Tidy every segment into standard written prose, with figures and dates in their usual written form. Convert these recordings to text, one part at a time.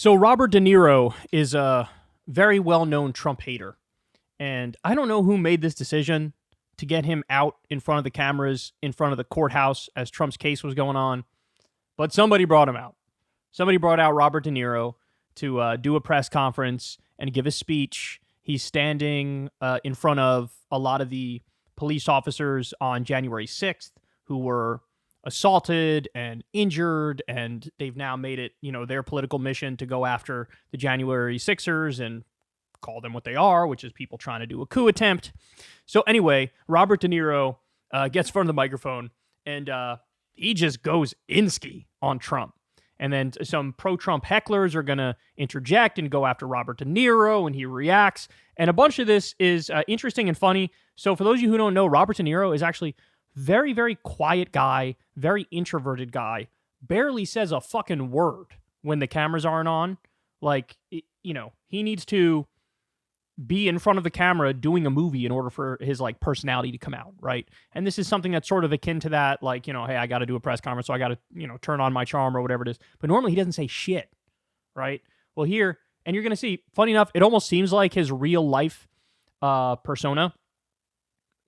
So Robert De Niro is a very well-known Trump hater. And I don't know who made this decision to get him out in front of the cameras, in front of the courthouse as Trump's case was going on. But somebody brought him out. Somebody brought out Robert De Niro to do a press conference and give a speech. He's standing in front of a lot of the police officers on January 6th who were assaulted and injured, and they've now made it, their political mission to go after the January 6ers and call them what they are, which is people trying to do a coup attempt. So anyway, Robert De Niro gets in front of the microphone, and he just goes inski on Trump. And then some pro-Trump hecklers are going to interject and go after Robert De Niro, and he reacts. And a bunch of this is interesting and funny. So for those of you who don't know, Robert De Niro is actually very, very quiet guy, very introverted guy, barely says a fucking word when the cameras aren't on. Like, he needs to be in front of the camera doing a movie in order for his personality to come out, right? And this is something that's sort of akin to that, hey, I got to do a press conference, so I got to, turn on my charm or whatever it is. But normally he doesn't say shit, right? Well, here, and you're going to see, funny enough, it almost seems like his real life persona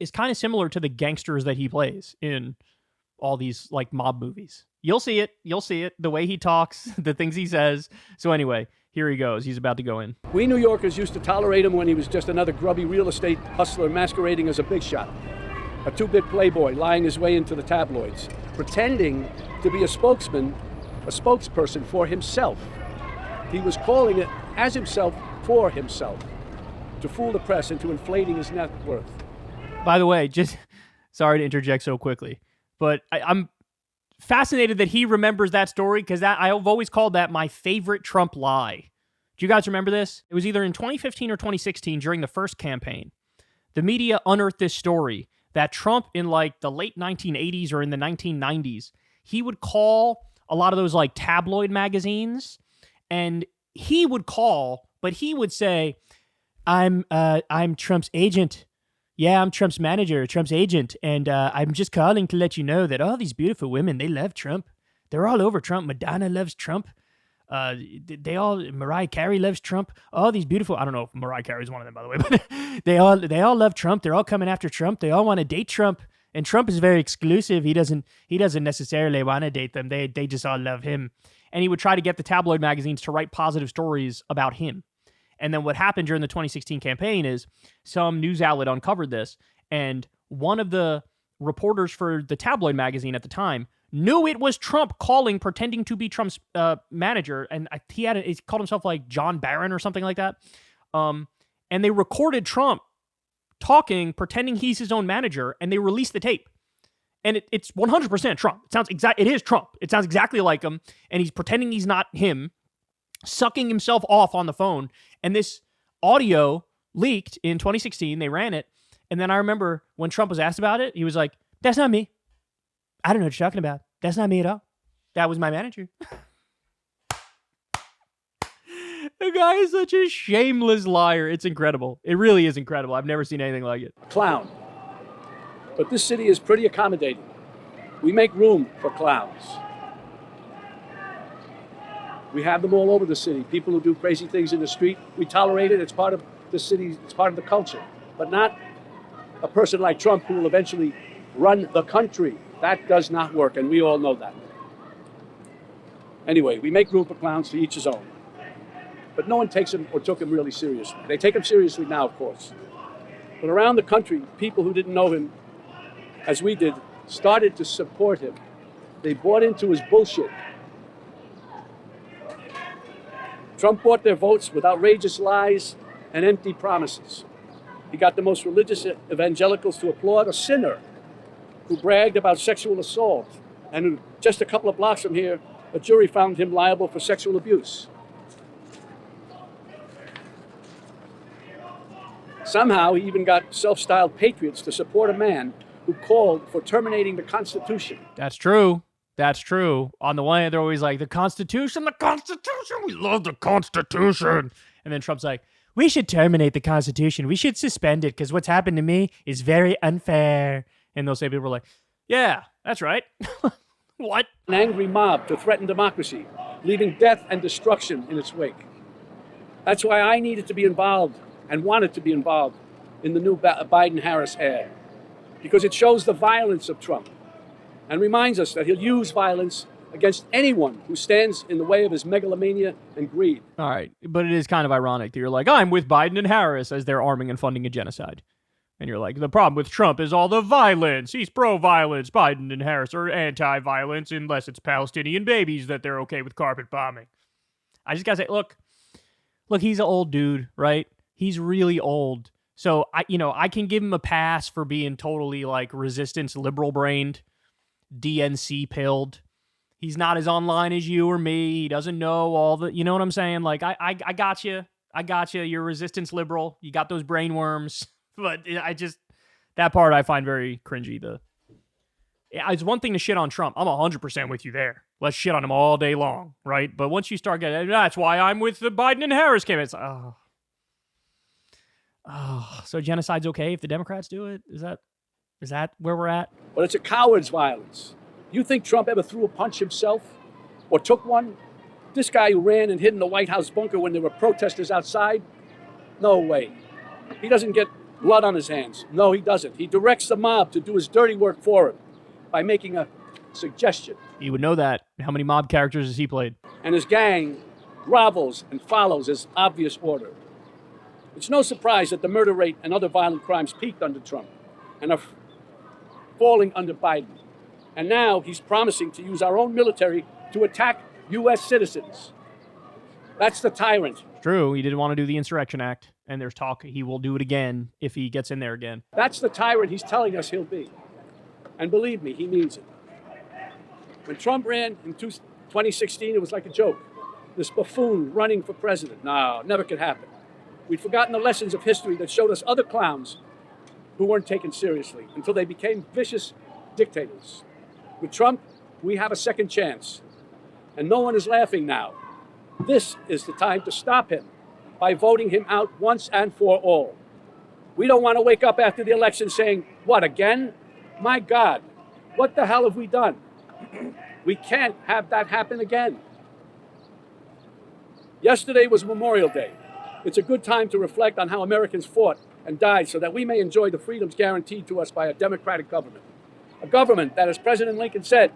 is kind of similar to the gangsters that he plays in all these mob movies. You'll see it. The way he talks, the things he says. So anyway, here he goes. He's about to go in. We New Yorkers used to tolerate him when he was just another grubby real estate hustler masquerading as a big shot. A two-bit playboy lying his way into the tabloids, pretending to be a spokesperson for himself. He was calling it as himself for himself, to fool the press into inflating his net worth. By the way, just sorry to interject so quickly, but I'm fascinated that he remembers that story, because I've always called that my favorite Trump lie. Do you guys remember this? It was either in 2015 or 2016 during the first campaign. The media unearthed this story that Trump in the late 1980s or in the 1990s, he would call a lot of those tabloid magazines, and he would call, but he would say, I'm Trump's agent. Yeah, I'm Trump's manager, Trump's agent, and I'm just calling to let you know that all these beautiful women, they love Trump. They're all over Trump. Madonna loves Trump. Mariah Carey loves Trump. All these beautiful, I don't know if Mariah Carey is one of them, by the way, but they all love Trump. They're all coming after Trump. They all want to date Trump, and Trump is very exclusive. He doesn't necessarily want to date them. They just all love him. And he would try to get the tabloid magazines to write positive stories about him. And then what happened during the 2016 campaign is some news outlet uncovered this, and one of the reporters for the tabloid magazine at the time knew it was Trump calling, pretending to be Trump's manager, and he called himself John Barron or something like that. And they recorded Trump talking, pretending he's his own manager, and they released the tape. And it's 100% Trump. It is Trump. It sounds exactly like him, and he's pretending he's not him, sucking himself off on the phone. And this audio leaked in 2016. They ran it. And then I remember when Trump was asked about it, he was like, that's not me. I don't know what you're talking about. That's not me at all. That was my manager. The guy is such a shameless liar. It's incredible. It really is incredible. I've never seen anything like it. Clown. But this city is pretty accommodating. We make room for clowns. We have them all over the city. People who do crazy things in the street, we tolerate it. It's part of the city. It's part of the culture. But not a person like Trump who will eventually run the country. That does not work, and we all know that. Anyway, we make room for clowns, to each his own. But no one takes him or took him really seriously. They take him seriously now, of course. But around the country, people who didn't know him, as we did, started to support him. They bought into his bullshit. Trump bought their votes with outrageous lies and empty promises. He got the most religious evangelicals to applaud a sinner who bragged about sexual assault, and who, just a couple of blocks from here, a jury found him liable for sexual abuse. Somehow, he even got self-styled patriots to support a man who called for terminating the Constitution. That's true. That's true. On the one hand, they're always like, the Constitution, we love the Constitution. And then Trump's like, we should terminate the Constitution. We should suspend it because what's happened to me is very unfair. And those same people were like, yeah, that's right. What? An angry mob to threaten democracy, leaving death and destruction in its wake. That's why I needed to be involved and wanted to be involved in the new Biden-Harris ad, because it shows the violence of Trump and reminds us that he'll use violence against anyone who stands in the way of his megalomania and greed. All right, but it is kind of ironic that you're like, I'm with Biden and Harris as they're arming and funding a genocide. And you're like, the problem with Trump is all the violence. He's pro-violence. Biden and Harris are anti-violence unless it's Palestinian babies that they're okay with carpet bombing. I just gotta say, look, he's an old dude, right? He's really old. So, I can give him a pass for being totally, like, resistance liberal-brained, DNC pilled. He's not as online as you or me. He doesn't know all the, you know what I'm saying? Like, I got you. I got you. You're resistance liberal. You got those brain worms. But that part I find very cringy. It's one thing to shit on Trump. I'm 100% with you there. Let's shit on him all day long, right? But once you start getting, that's why I'm with the Biden and Harris campaign. It's so genocide's okay if the Democrats do it? Is that where we're at? Well, it's a coward's violence. You think Trump ever threw a punch himself or took one? This guy who ran and hid in the White House bunker when there were protesters outside? No way. He doesn't get blood on his hands. No, he doesn't. He directs the mob to do his dirty work for him by making a suggestion. He would know that. How many mob characters has he played? And his gang grovels and follows his obvious order. It's no surprise that the murder rate and other violent crimes peaked under Trump and are falling under Biden. And now he's promising to use our own military to attack U.S. citizens. That's the tyrant. True, he didn't want to do the Insurrection Act, and there's talk he will do it again if he gets in there again. That's the tyrant he's telling us he'll be. And believe me, he means it. When Trump ran in 2016, it was like a joke. This buffoon running for president. No, never could happen. We'd forgotten the lessons of history that showed us other clowns who weren't taken seriously until they became vicious dictators. With Trump, we have a second chance. And no one is laughing now. This is the time to stop him by voting him out once and for all. We don't want to wake up after the election saying, what, again? My God, what the hell have we done? We can't have that happen again. Yesterday was Memorial Day. It's a good time to reflect on how Americans fought and died so that we may enjoy the freedoms guaranteed to us by a democratic government. A government that, as President Lincoln said,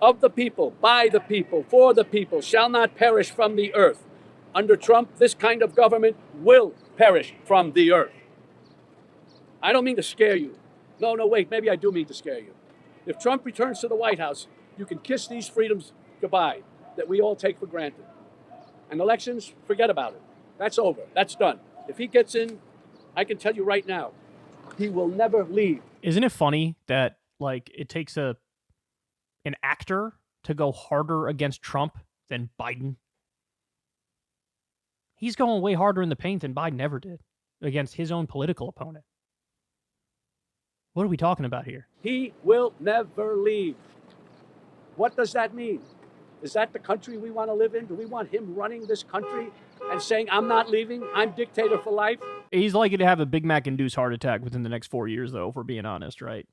of the people, by the people, for the people, shall not perish from the earth. Under Trump, this kind of government will perish from the earth. I don't mean to scare you. No, wait, maybe I do mean to scare you. If Trump returns to the White House, you can kiss these freedoms goodbye that we all take for granted. And elections, forget about it. That's over. That's done. If he gets in, I can tell you right now, he will never leave. Isn't it funny that, like, it takes an actor to go harder against Trump than Biden? He's going way harder in the paint than Biden ever did against his own political opponent. What are we talking about here? He will never leave. What does that mean? Is that the country we want to live in? Do we want him running this country and saying, I'm not leaving, I'm dictator for life? He's likely to have a Big Mac-induced heart attack within the next 4 years, though, if we're being honest, right?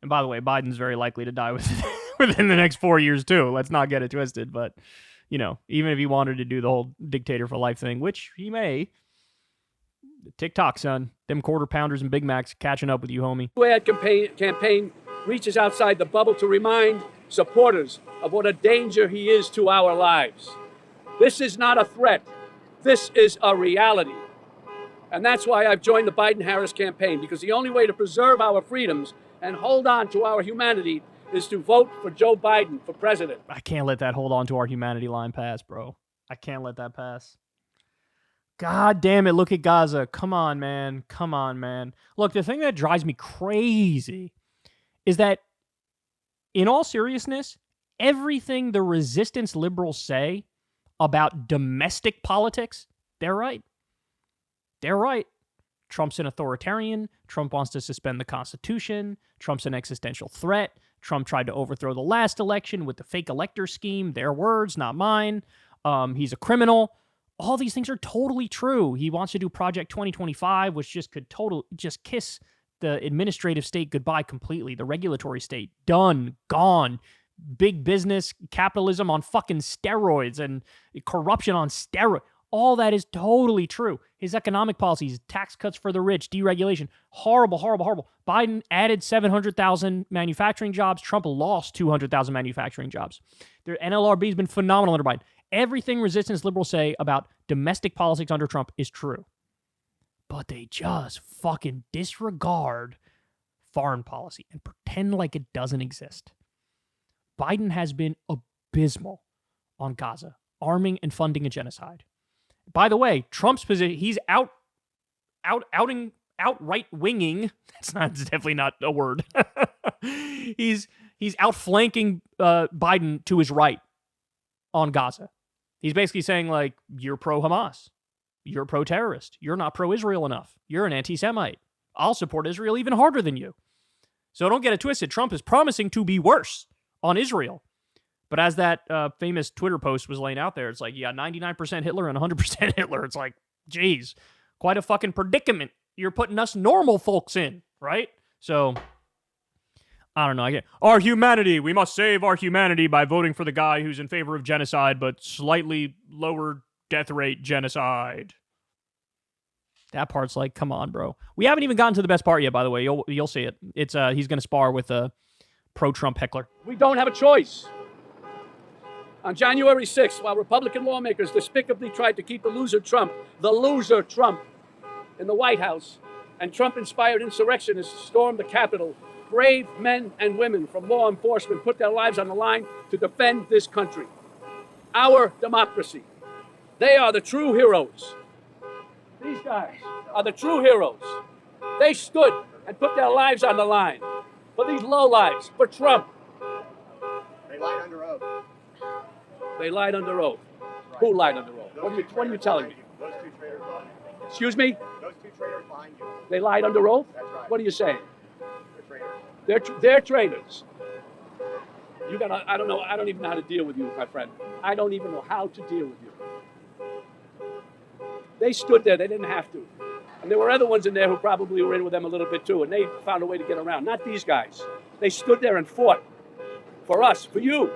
And by the way, Biden's very likely to die within the next 4 years, too. Let's not get it twisted. But, you know, even if he wanted to do the whole dictator for life thing, which he may, TikTok, son. Them quarter pounders and Big Macs catching up with you, homie. The ad campaign reaches outside the bubble to remind supporters of what a danger he is to our lives. This is not a threat. This is a reality. And that's why I've joined the Biden-Harris campaign, because the only way to preserve our freedoms and hold on to our humanity is to vote for Joe Biden for president. I can't let that hold on to our humanity line pass, bro. I can't let that pass. God damn it, look at Gaza. Come on, man. Come on, man. Look, the thing that drives me crazy is that, in all seriousness, everything the resistance liberals say about domestic politics, they're right. They're right. Trump's an authoritarian. Trump wants to suspend the Constitution. Trump's an existential threat. Trump tried to overthrow the last election with the fake elector scheme. Their words, not mine. He's a criminal. All these things are totally true. He wants to do Project 2025, which just could just kiss the administrative state goodbye completely. The regulatory state, done, gone. big business capitalism on fucking steroids and corruption on steroids. All that is totally true. His economic policies, tax cuts for the rich, deregulation, horrible, horrible, horrible. Biden added 700,000 manufacturing jobs. Trump lost 200,000 manufacturing jobs. Their NLRB has been phenomenal under Biden. Everything resistance liberals say about domestic politics under Trump is true. But they just fucking disregard foreign policy and pretend like it doesn't exist. Biden has been abysmal on Gaza, arming and funding a genocide. By the way, Trump's position, he's outright winging. That's definitely not a word. he's outflanking Biden to his right on Gaza. He's basically saying, like, you're pro-Hamas. You're pro-terrorist. You're not pro-Israel enough. You're an anti-Semite. I'll support Israel even harder than you. So don't get it twisted. Trump is promising to be worse on Israel. But as that famous Twitter post was laying out there, it's like, yeah, 99% Hitler and 100% Hitler. It's like, geez, quite a fucking predicament you're putting us normal folks in, right? So, I don't know. I get our humanity. We must save our humanity by voting for the guy who's in favor of genocide, but slightly lower death rate genocide. That part's like, come on, bro. We haven't even gotten to the best part yet, by the way. You'll see it. It's he's going to spar with a pro-Trump Heckler. We don't have a choice. On January 6th, while Republican lawmakers despicably tried to keep the loser Trump, in the White House, and Trump-inspired insurrectionists stormed the Capitol, brave men and women from law enforcement put their lives on the line to defend this country. Our democracy. They are the true heroes. These guys are the true heroes. They stood and put their lives on the line for these lowlives, for Trump. They lied under oath. They lied under oath. Right. Who lied under oath? What are you telling me? Those two traitors lied. Excuse me? Those two traitors lied you. They lied under oath? That's right. What are you saying? They're traitors. They're traitors. I don't know. I don't even know how to deal with you, my friend. I don't even know how to deal with you. They stood there. They didn't have to. And there were other ones in there who probably were in with them a little bit too, and they found a way to get around. Not these guys. They stood there and fought for us, for you.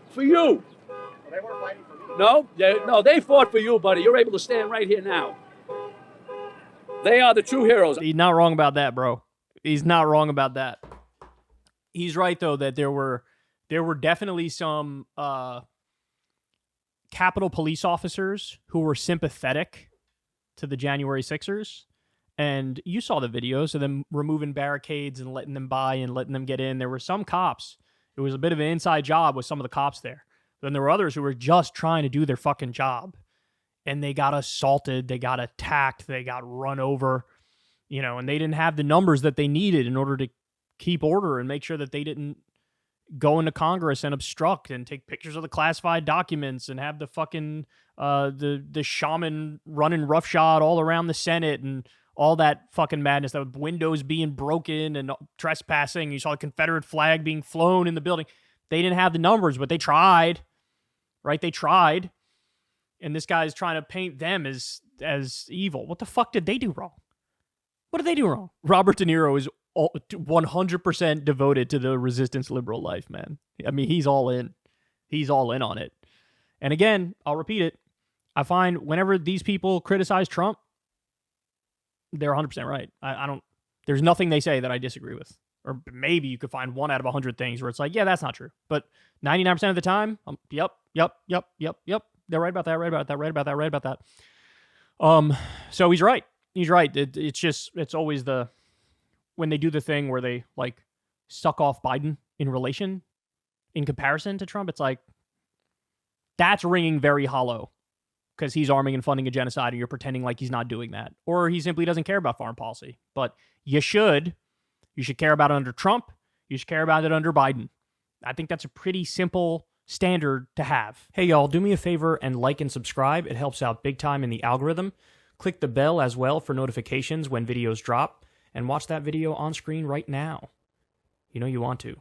For you. Well, they weren't fighting for me. No, they fought for you, buddy. You're able to stand right here now. They are the true heroes. He's not wrong about that, bro. He's not wrong about that. He's right, though, that there were definitely some Capitol police officers who were sympathetic to the January 6ers. And you saw the videos of them removing barricades and letting them by and letting them get in. There were some cops. It was a bit of an inside job with some of the cops there. Then there were others who were just trying to do their fucking job. And they got assaulted, they got attacked, they got run over, and they didn't have the numbers that they needed in order to keep order and make sure that they didn't go into Congress and obstruct and take pictures of the classified documents and have the fucking, the shaman running roughshod all around the Senate and all that fucking madness, the windows being broken and trespassing. You saw the Confederate flag being flown in the building. They didn't have the numbers, but they tried, right? They tried. And this guy's trying to paint them as evil. What the fuck did they do wrong? What did they do wrong? Robert De Niro is 100% devoted to the resistance liberal life, man. I mean, he's all in. He's all in on it. And again, I'll repeat it. I find whenever these people criticize Trump, they're 100% right. I don't, there's nothing they say that I disagree with. Or maybe you could find one out of 100 things where it's like, yeah, that's not true. But 99% of the time, yep. They're right about that, right about that. So he's right. He's right. It's always when they do the thing where they like suck off Biden in comparison to Trump, it's like, that's ringing very hollow because he's arming and funding a genocide and you're pretending like he's not doing that. Or he simply doesn't care about foreign policy. But you should care about it under Trump. You should care about it under Biden. I think that's a pretty simple standard to have. Hey, y'all, do me a favor and like and subscribe. It helps out big time in the algorithm. Click the bell as well for notifications when videos drop, and watch that video on screen right now. You know you want to.